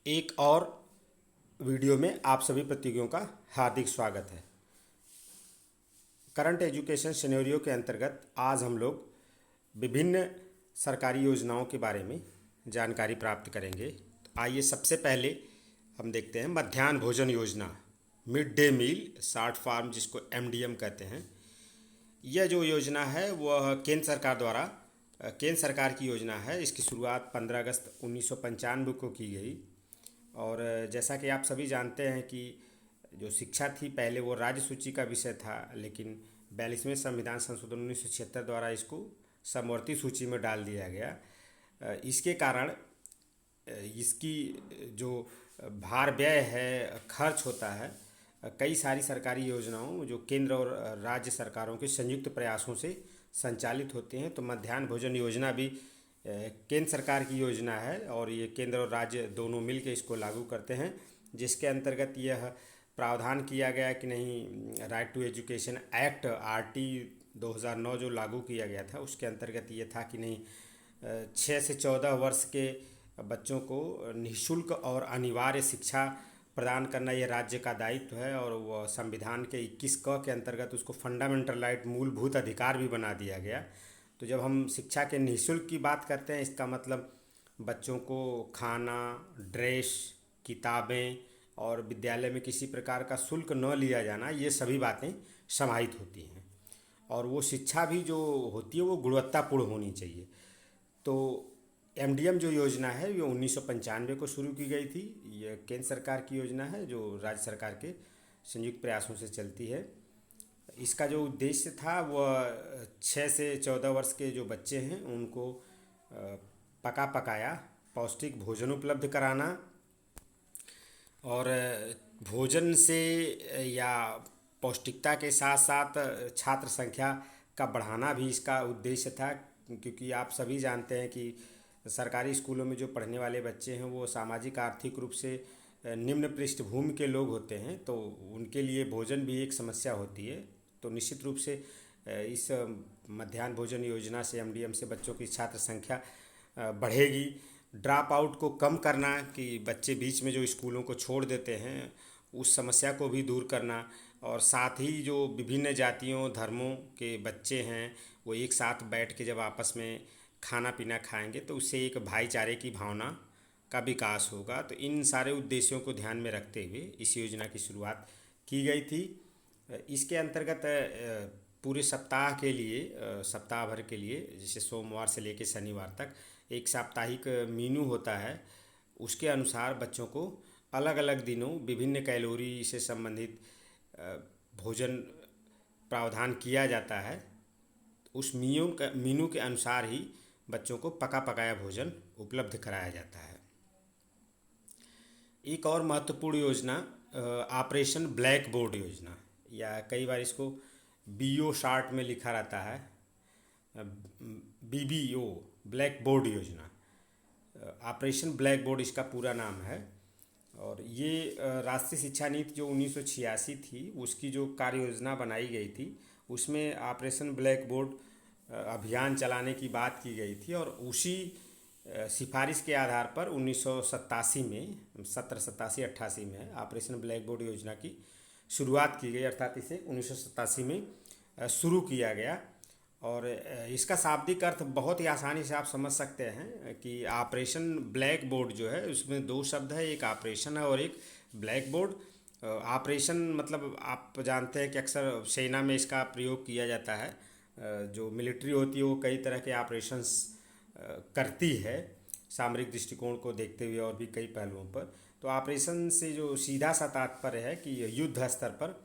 एक और वीडियो में आप सभी प्रतियोगियों का हार्दिक स्वागत है। करंट एजुकेशन सिनेरियो के अंतर्गत आज हम लोग विभिन्न सरकारी योजनाओं के बारे में जानकारी प्राप्त करेंगे। तो आइए सबसे पहले हम देखते हैं मध्याह्न भोजन योजना, mid day meal short form जिसको एमडीएम कहते हैं। यह जो योजना है वह केंद्र सरकार की योजना है। इसकी शुरुआत 15 अगस्त 1995 को की गई। और जैसा कि आप सभी जानते हैं कि जो शिक्षा थी पहले वो राज्य सूची का विषय था, लेकिन 42वें संविधान संशोधन 1976 द्वारा इसको समवर्ती सूची में डाल दिया गया। इसके कारण इसकी जो भार व्यय है, खर्च होता है, कई सारी सरकारी योजनाओं जो केंद्र और राज्य सरकारों के संयुक्त प्रयासों से संचालित होते हैं। तो मध्याह्न भोजन योजना भी केंद्र सरकार की योजना है और ये केंद्र और राज्य दोनों मिल के इसको लागू करते हैं, जिसके अंतर्गत यह प्रावधान किया गया कि नहीं, right to education act RT 2009 जो लागू किया गया था उसके अंतर्गत ये था कि नहीं, 6 से 14 वर्ष के बच्चों को निःशुल्क और अनिवार्य शिक्षा प्रदान करना यह राज्य का दायित्व है। और वह संविधान के 21 क के अंतर्गत उसको फंडामेंटल राइट, मूलभूत अधिकार भी बना दिया गया। तो जब हम शिक्षा के निःशुल्क की बात करते हैं, इसका मतलब बच्चों को खाना, ड्रेस, किताबें और विद्यालय में किसी प्रकार का शुल्क न लिया जाना, ये सभी बातें समाहित होती हैं। और वो शिक्षा भी जो होती है वो गुणवत्तापूर्ण होनी चाहिए। तो एमडीएम जो योजना है ये 1995 को शुरू की गई थी। ये केंद्र सरकार की योजना है जो राज्य सरकार के संयुक्त प्रयासों से चलती है। इसका जो उद्देश्य था वह 6 से 14 वर्ष के जो बच्चे हैं उनको पका पकाया पौष्टिक भोजन उपलब्ध कराना, और भोजन से या पौष्टिकता के साथ साथ छात्र संख्या का बढ़ाना भी इसका उद्देश्य था। क्योंकि आप सभी जानते हैं कि सरकारी स्कूलों में जो पढ़ने वाले बच्चे हैं वो सामाजिक आर्थिक रूप से निम्न पृष्ठभूमि के लोग होते हैं, तो उनके लिए भोजन भी एक समस्या होती है। तो निश्चित रूप से इस मध्याह्न भोजन योजना से, एमडीएम से बच्चों की छात्र संख्या बढ़ेगी। ड्रॉप आउट को कम करना, कि बच्चे बीच में जो स्कूलों को छोड़ देते हैं उस समस्या को भी दूर करना, और साथ ही जो विभिन्न जातियों धर्मों के बच्चे हैं वो एक साथ बैठ के जब आपस में खाना पीना खाएंगे तो उससे एक भाईचारे की भावना का विकास होगा। तो इन सारे उद्देश्यों को ध्यान में रखते हुए इस योजना की शुरुआत की गई थी। इसके अंतर्गत पूरे सप्ताह के लिए, सप्ताह भर के लिए, जैसे सोमवार से लेकर शनिवार तक एक साप्ताहिक मीनू होता है। उसके अनुसार बच्चों को अलग अलग दिनों विभिन्न कैलोरी से संबंधित भोजन प्रावधान किया जाता है। उस मीनू के अनुसार ही बच्चों को पका पकाया भोजन उपलब्ध कराया जाता है। एक और महत्वपूर्ण योजना ऑपरेशन ब्लैक बोर्ड योजना, या कई बार इसको बीओ शार्ट में लिखा रहता है, बीबीओ, ब्लैक बोर्ड योजना। ऑपरेशन ब्लैक बोर्ड इसका पूरा नाम है। और ये राष्ट्रीय शिक्षा नीति जो 1986 थी उसकी जो कार्य योजना बनाई गई थी उसमें ऑपरेशन ब्लैक बोर्ड अभियान चलाने की बात की गई थी। और उसी सिफारिश के आधार पर 1987 में, 87-88 में ऑपरेशन ब्लैक बोर्ड योजना की शुरुआत की गई, अर्थात इसे 1987 में शुरू किया गया। और इसका शाब्दिक अर्थ बहुत ही आसानी से आप समझ सकते हैं कि ऑपरेशन ब्लैक बोर्ड जो है उसमें दो शब्द है, एक ऑपरेशन है और एक ब्लैक बोर्ड। ऑपरेशन मतलब आप जानते हैं कि अक्सर सेना में इसका प्रयोग किया जाता है। जो मिलिट्री होती है वो कई तरह के ऑपरेशंस करती है सामरिक दृष्टिकोण को देखते हुए और भी कई पहलुओं पर। तो ऑपरेशन से जो सीधा सा तात्पर्य है कि युद्ध स्तर पर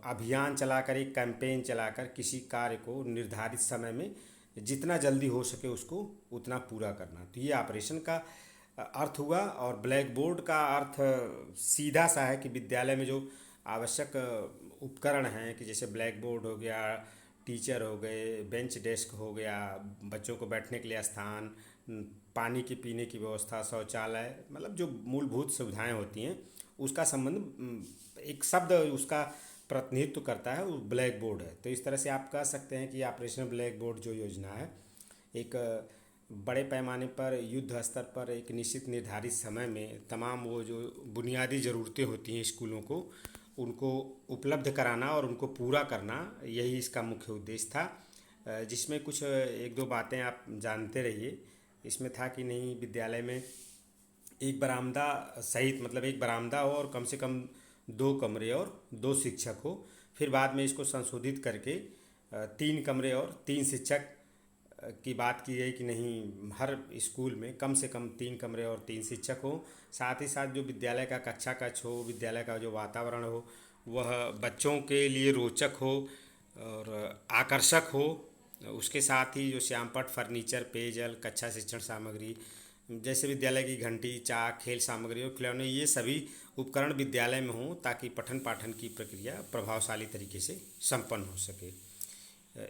अभियान चलाकर, एक कैंपेन चलाकर किसी कार्य को निर्धारित समय में जितना जल्दी हो सके उसको उतना पूरा करना। तो ये ऑपरेशन का अर्थ हुआ। और ब्लैक बोर्ड का अर्थ सीधा सा है कि विद्यालय में जो आवश्यक उपकरण हैं, कि जैसे ब्लैक बोर्ड हो गया, टीचर हो गए, बेंच डेस्क हो गया, बच्चों को बैठने के लिए स्थान, पानी की पीने की व्यवस्था, शौचालय, मतलब जो मूलभूत सुविधाएं होती हैं उसका संबंध, एक शब्द उसका प्रतिनिधित्व करता है, वो ब्लैक बोर्ड है। तो इस तरह से आप कह सकते हैं कि ऑपरेशन ब्लैक बोर्ड जो योजना है एक बड़े पैमाने पर युद्ध स्तर पर एक निश्चित निर्धारित समय में तमाम वो जो बुनियादी ज़रूरतें होती हैं स्कूलों को, उनको उपलब्ध कराना और उनको पूरा करना, यही इसका मुख्य उद्देश्य था। जिसमें कुछ एक दो बातें आप जानते रहिए। इसमें था कि नहीं, विद्यालय में एक बरामदा सहित, मतलब एक बरामदा हो और कम से कम 2 कमरे और 2 शिक्षक हो। फिर बाद में इसको संशोधित करके 3 कमरे और 3 शिक्षक की बात की गई कि नहीं, हर स्कूल में कम से कम 3 कमरे और 3 शिक्षक हो। साथ ही साथ जो विद्यालय का कक्षा कक्ष हो, विद्यालय का जो वातावरण हो, वह बच्चों के लिए रोचक हो और आकर्षक हो। उसके साथ ही जो श्यामपट्ट फर्नीचर, पेयजल, कक्षा शिक्षण सामग्री जैसे विद्यालय की घंटी, चाक, खेल सामग्री और खिलौने, ये सभी उपकरण विद्यालय में हों ताकि पठन पाठन की प्रक्रिया प्रभावशाली तरीके से संपन्न हो सके।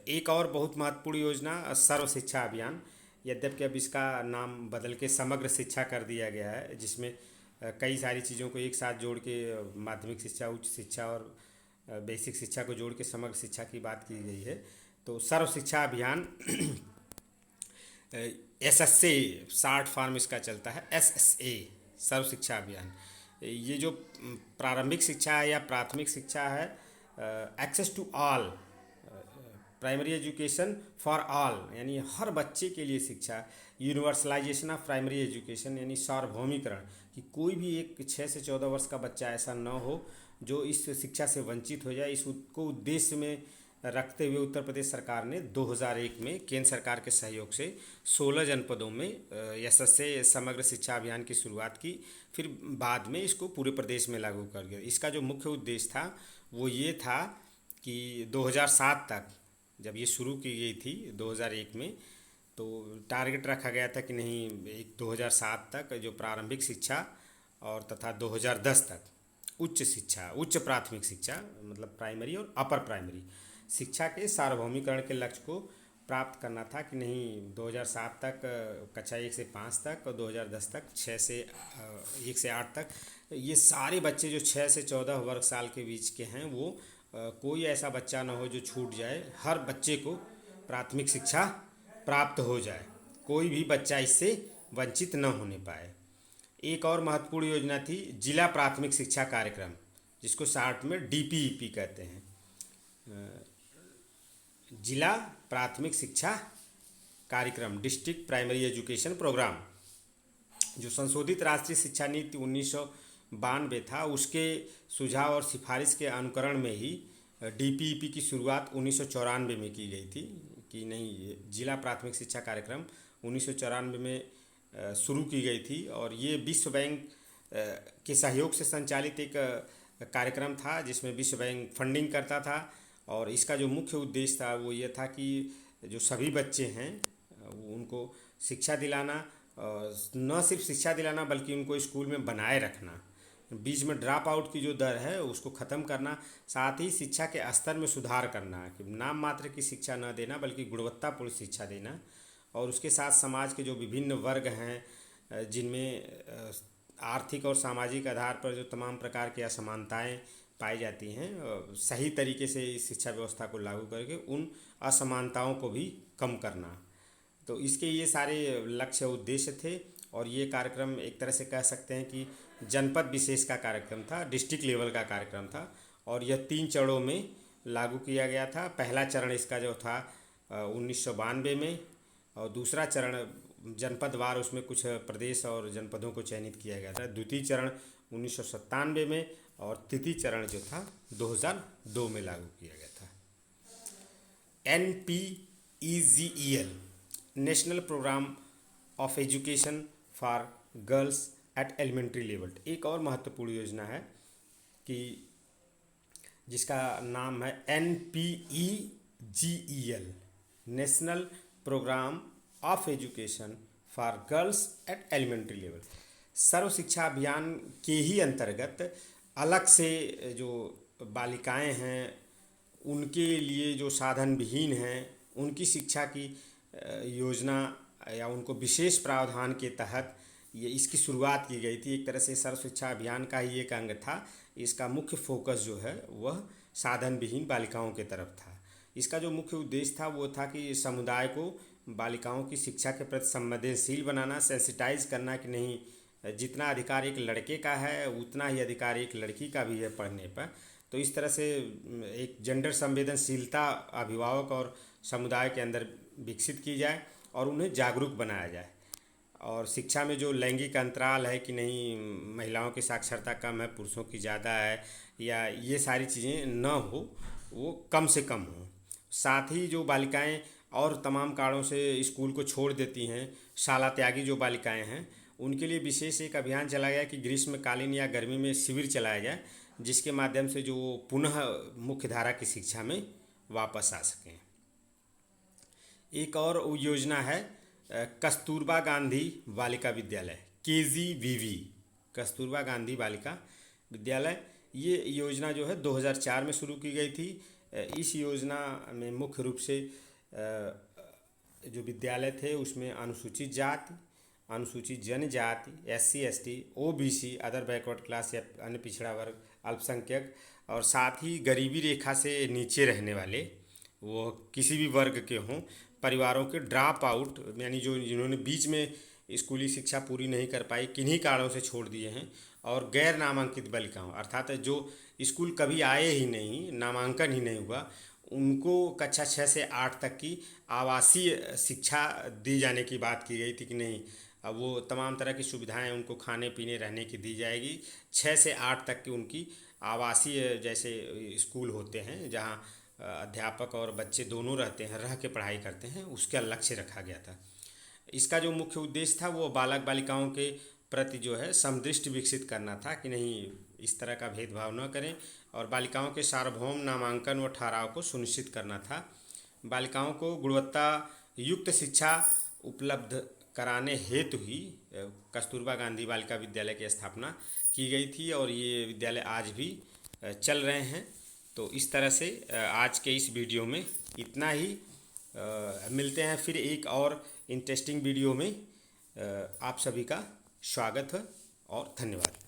एक और बहुत महत्वपूर्ण योजना सर्व शिक्षा अभियान, यद्यपि अब इसका नाम बदल के समग्र शिक्षा कर दिया गया है, जिसमें कई सारी चीज़ों को एक साथ जोड़ के माध्यमिक शिक्षा, उच्च शिक्षा और बेसिक शिक्षा को जोड़ के समग्र शिक्षा की बात की गई है। तो सर्व शिक्षा अभियान SSA शॉर्ट फॉर्म इसका चलता है, SSA सर्व शिक्षा अभियान। ये जो प्रारंभिक शिक्षा है या प्राथमिक शिक्षा है, access to all, primary education for all, यानी हर बच्चे के लिए शिक्षा। यूनिवर्सलाइजेशन ऑफ प्राइमरी एजुकेशन, यानी सार्वभौमिकरण, कि कोई भी एक 6 से 14 वर्ष का बच्चा ऐसा न हो जो इस शिक्षा से वंचित हो जाए। इसको उद्देश्य में रखते हुए उत्तर प्रदेश सरकार ने 2001 में केंद्र सरकार के सहयोग से 16 जनपदों में SSA समग्र शिक्षा अभियान की शुरुआत की। फिर बाद में इसको पूरे प्रदेश में लागू कर दिया। इसका जो मुख्य उद्देश्य था वो ये था कि 2007 तक, जब ये शुरू की गई थी 2001 में, तो टारगेट रखा गया था कि नहीं, 2007 तक जो प्रारंभिक शिक्षा और तथा 2010 तक उच्च शिक्षा, उच्च प्राथमिक शिक्षा, मतलब प्राइमरी और अपर प्राइमरी शिक्षा के सार्वभौमिकरण के लक्ष्य को प्राप्त करना था। कि नहीं, 2007 तक कक्षा 1 से 5 तक और 2010 तक 1 से 8 तक ये सारे बच्चे जो 6 से 14 वर्ष साल के बीच के हैं, वो कोई ऐसा बच्चा ना हो जो छूट जाए। हर बच्चे को प्राथमिक शिक्षा प्राप्त हो जाए, कोई भी बच्चा इससे वंचित न होने पाए। एक और महत्वपूर्ण योजना थी जिला प्राथमिक शिक्षा कार्यक्रम, जिसको शॉर्ट में DPEP कहते हैं, जिला प्राथमिक शिक्षा कार्यक्रम, डिस्ट्रिक्ट प्राइमरी एजुकेशन प्रोग्राम, जो संशोधित राष्ट्रीय शिक्षा नीति 1992 था, उसके सुझाव और सिफारिश के अनुकरण में ही DPEP की शुरुआत 1994 में की गई थी। कि नहीं, जिला प्राथमिक शिक्षा कार्यक्रम 1994 में शुरू की गई थी और ये विश्व बैंक के सहयोग से संचालित एक कार्यक्रम था, जिसमें विश्व बैंक फंडिंग करता था। और इसका जो मुख्य उद्देश्य था वो ये था कि जो सभी बच्चे हैं उनको शिक्षा दिलाना, न सिर्फ शिक्षा दिलाना बल्कि उनको स्कूल में बनाए रखना, बीच में ड्रॉप आउट की जो दर है उसको ख़त्म करना, साथ ही शिक्षा के स्तर में सुधार करना, कि नाम मात्र की शिक्षा न देना बल्कि गुणवत्तापूर्ण शिक्षा देना। और उसके साथ समाज के जो विभिन्न वर्ग हैं जिनमें आर्थिक और सामाजिक आधार पर जो तमाम प्रकार की असमानताएं पाई जाती हैं, सही तरीके से इस शिक्षा व्यवस्था को लागू करके उन असमानताओं को भी कम करना। तो इसके ये सारे लक्ष्य उद्देश्य थे। और ये कार्यक्रम एक तरह से कह सकते हैं कि जनपद विशेष का कार्यक्रम था, डिस्ट्रिक्ट लेवल का कार्यक्रम था। और यह 3 चरणों में लागू किया गया था। पहला चरण इसका जो था 1992 में, और दूसरा चरण जनपदवार, उसमें कुछ प्रदेश और जनपदों को चयनित किया गया था। द्वितीय चरण 1997 में और तृतीय चरण जो था 2002 में लागू किया गया था। NPEGEL, national programme of education for girls at elementary level, एक और महत्वपूर्ण योजना है कि जिसका नाम है NPEGEL, national programme of education for girls at elementary level. Sarva Shiksha Abhiyan के ही अंतर्गत अलग से जो बालिकाएं हैं उनके लिए जो साधन विहीन हैं उनकी शिक्षा की योजना या उनको विशेष प्रावधान के तहत ये इसकी शुरुआत की गई थी। एक तरह से सर्व शिक्षा अभियान का ही एक अंग था। इसका मुख्य फोकस जो है वह साधन विहीन बालिकाओं के तरफ था। इसका जो मुख्य उद्देश्य था वो था कि समुदाय को बालिकाओं की शिक्षा के प्रति संवेदनशील बनाना, सेंसिटाइज करना कि नहीं, जितना अधिकार एक लड़के का है उतना ही अधिकार एक लड़की का भी है पढ़ने पर। तो इस तरह से एक जेंडर संवेदनशीलता अभिभावक और समुदाय के अंदर विकसित की जाए और उन्हें जागरूक बनाया जाए। और शिक्षा में जो लैंगिक अंतराल है कि नहीं, महिलाओं की साक्षरता कम है पुरुषों की ज़्यादा है, या ये सारी चीज़ें न हो, वो कम से कम हो। साथ ही जो बालिकाएं और तमाम कारणों से स्कूल को छोड़ देती हैं, शाला त्यागी जो बालिकाएं हैं, उनके लिए विशेष एक अभियान चलाया गया कि ग्रीष्मकालीन या गर्मी में शिविर चलाया जाए, जिसके माध्यम से जो पुनः मुख्य धारा की शिक्षा में वापस आ सकें। एक और योजना है कस्तूरबा गांधी बालिका विद्यालय, KGBV, कस्तूरबा गांधी बालिका विद्यालय। ये योजना जो है 2004 में शुरू की गई थी। इस योजना में मुख्य रूप से जो विद्यालय थे उसमें अनुसूचित जाति, अनुसूचित जनजाति, SC ST, OBC, other backward class या अन्य पिछड़ा वर्ग, अल्पसंख्यक, और साथ ही गरीबी रेखा से नीचे रहने वाले, वो किसी भी वर्ग के हों, परिवारों के ड्रॉप आउट यानी जो जिन्होंने बीच में स्कूली शिक्षा पूरी नहीं कर पाई, किन्हीं कारणों से छोड़ दिए हैं, और गैर नामांकित बालिकाओं अर्थात जो स्कूल कभी आए ही नहीं, नामांकन ही नहीं हुआ, उनको कक्षा 6 से 8 तक की आवासीय शिक्षा दी जाने की बात की गई थी कि नहीं, अब वो तमाम तरह की सुविधाएं उनको खाने पीने रहने की दी जाएगी। 6 से 8 तक की उनकी आवासीय जैसे स्कूल होते हैं जहां अध्यापक और बच्चे दोनों रहते हैं, रह के पढ़ाई करते हैं, उसका लक्ष्य रखा गया था। इसका जो मुख्य उद्देश्य था वो बालक बालिकाओं के प्रति जो है समदृष्टि विकसित करना था कि नहीं इस तरह का भेदभाव न करें, और बालिकाओं के सार्वभौम नामांकन व ठहराव को सुनिश्चित करना था। बालिकाओं को गुणवत्ता युक्त शिक्षा उपलब्ध कराने हेतु ही कस्तूरबा गांधी बालिका विद्यालय की स्थापना की गई थी, और ये विद्यालय आज भी चल रहे हैं। तो इस तरह से आज के इस वीडियो में इतना ही। मिलते हैं फिर एक और इंटरेस्टिंग वीडियो में। आप सभी का स्वागत है और धन्यवाद।